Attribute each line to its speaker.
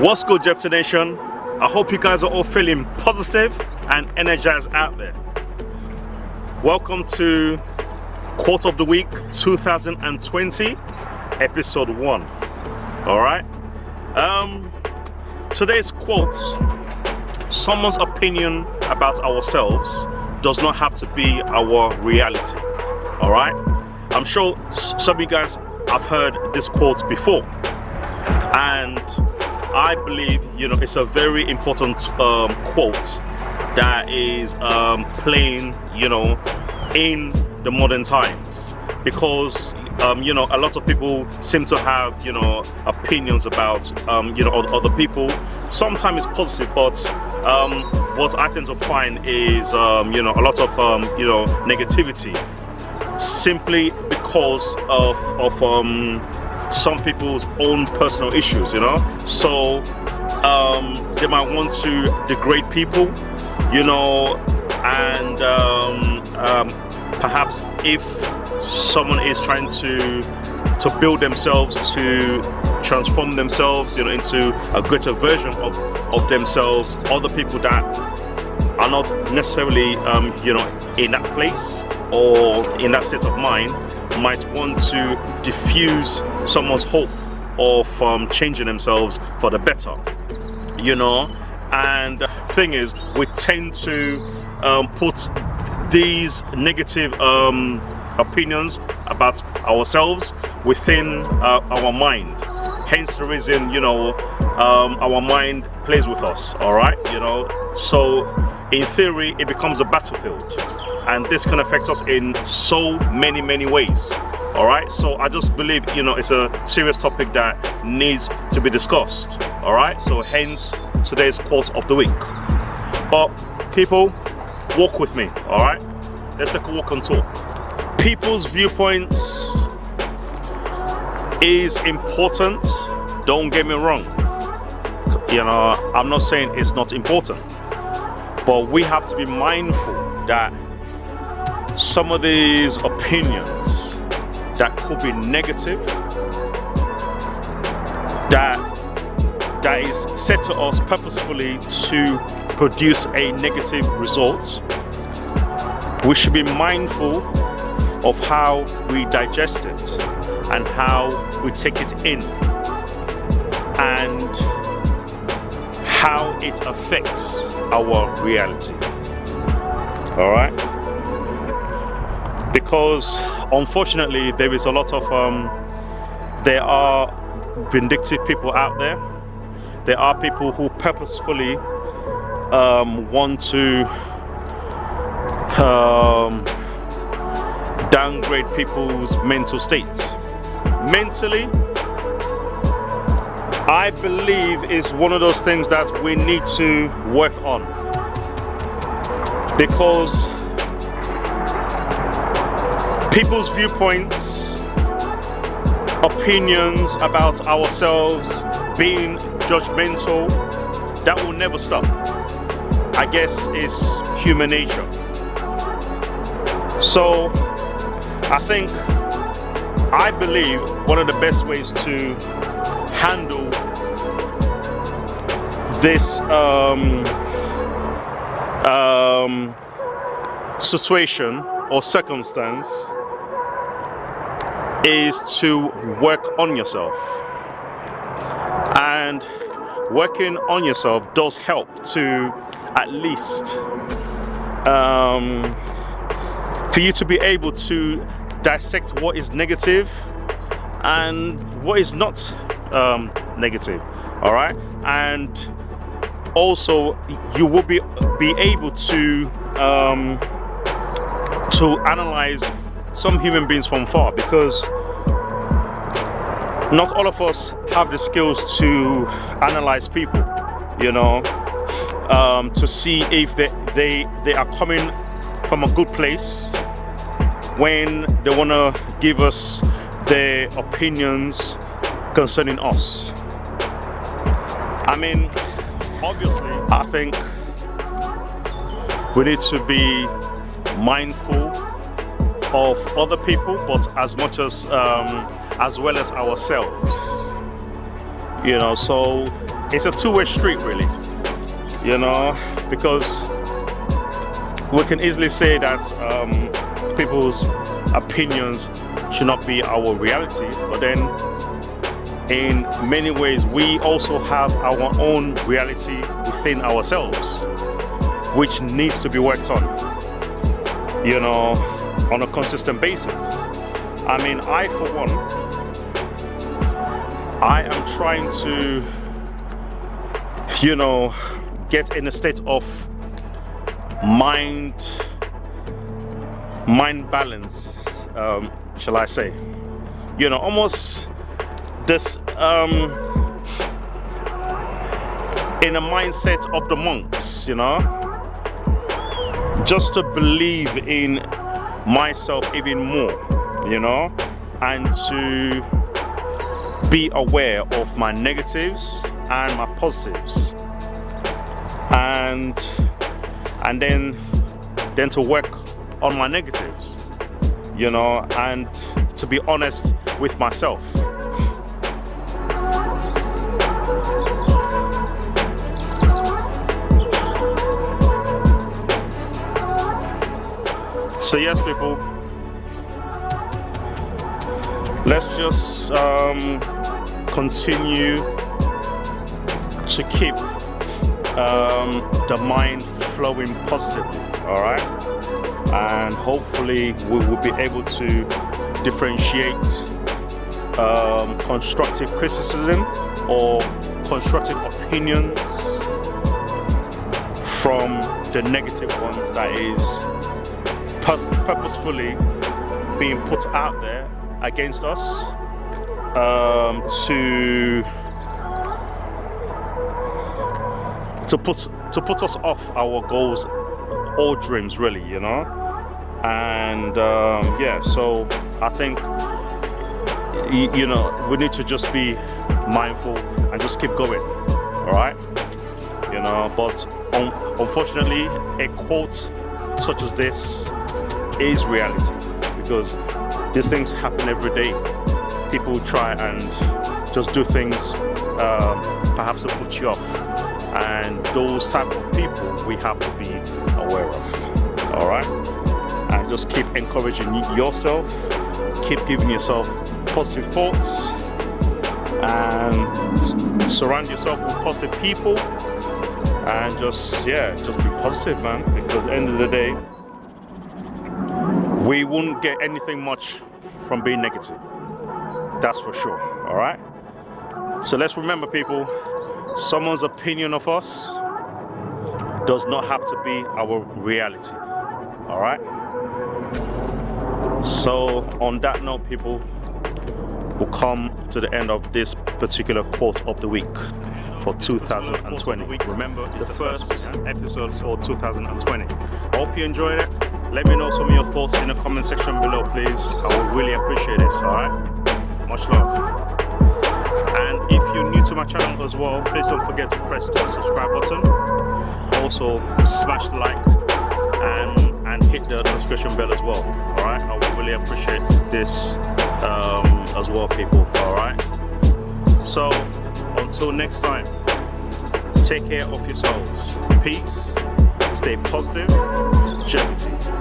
Speaker 1: What's good, Jevitee Nation? I hope you guys are all feeling positive and energized out there. Welcome to Quote of the Week 2020, episode 1. Alright? Today's quote: someone's opinion about ourselves does not have to be our reality. Alright? I'm sure some of you guys have heard this quote before, and I believe, it's a very important quote that is playing, in the modern times, because a lot of people seem to have, opinions about, other people. Sometimes it's positive, but what I tend to find is, a lot of, negativity, simply because of some people's own personal issues, so they might want to degrade people, and perhaps if someone is trying to build themselves, to transform themselves, into a greater version of themselves, other people that are not necessarily in that place or in that state of mind might want to diffuse someone's hope of changing themselves for the better, and the thing is, we tend to put these negative opinions about ourselves within our mind. Hence the reason, our mind plays with us, all right, so in theory it becomes a battlefield, and this can affect us in so many ways. All right, so I just believe, it's a serious topic that needs to be discussed. All right, so hence today's quote of the week. But people, walk with me. All right, let's take a walk and talk. People's viewpoints is important. Don't get me wrong. I'm not saying it's not important, but we have to be mindful that some of these opinions that could be negative, that is set to us purposefully to produce a negative result, we should be mindful of how we digest it and how we take it in and how it affects our reality. All right? Because unfortunately there is a lot of there are vindictive people out there. There are people who purposefully want to downgrade people's mental state. Mentally, I believe is one of those things that we need to work on, because people's viewpoints, opinions about ourselves, being judgmental, that will never stop. I guess it's human nature. So I believe one of the best ways to handle this situation or circumstance is to work on yourself. And working on yourself does help to at least for you to be able to dissect what is negative and what is not negative. All right, and also you will be able to analyze some human beings from far, because not all of us have the skills to analyze people, to see if they are coming from a good place when they want to give us their opinions concerning us. I mean, obviously, I think we need to be mindful of other people, but as much as well as ourselves. So it's a two-way street, really, you know, because we can easily say that people's opinions should not be our reality, but then in many ways we also have our own reality within ourselves, which needs to be worked on, you know, on a consistent basis. I mean, I for one, I am trying to, you know, get in a state of mind balance, shall I say, you know, almost this in a mindset of the monks, you know, just to believe in myself even more, you know, and to be aware of my negatives and my positives, and then to work on my negatives, you know, and to be honest with myself. So yes, people, let's just continue to keep the mind flowing positively, all right? And hopefully we will be able to differentiate constructive criticism or constructive opinions from the negative ones that is purposefully being put out there against us to put us off our goals or dreams, really, you know. And yeah, so I think, you know, we need to just be mindful and just keep going, all right? You know, but unfortunately, a quote such as this is reality, because these things happen every day. People try and just do things perhaps to put you off, and those type of people we have to be aware of, all right? And just keep encouraging yourself, keep giving yourself positive thoughts, and surround yourself with positive people, and just be positive, man, because at the end of the day, we won't get anything much from being negative. That's for sure, all right? So let's remember, people, someone's opinion of us does not have to be our reality, all right? So on that note, people, we'll come to the end of this particular quote of the week for 2020. Remember, it's the first episode for 2020. I hope you enjoyed it. Let me know some of your thoughts in the comment section below, please. I would really appreciate this, alright? Much love. And if you're new to my channel as well, please don't forget to press the subscribe button. Also, smash the like and hit the notification bell as well, alright? I would really appreciate this as well, people, alright? So, until next time, take care of yourselves. Peace, stay positive, Jevitee.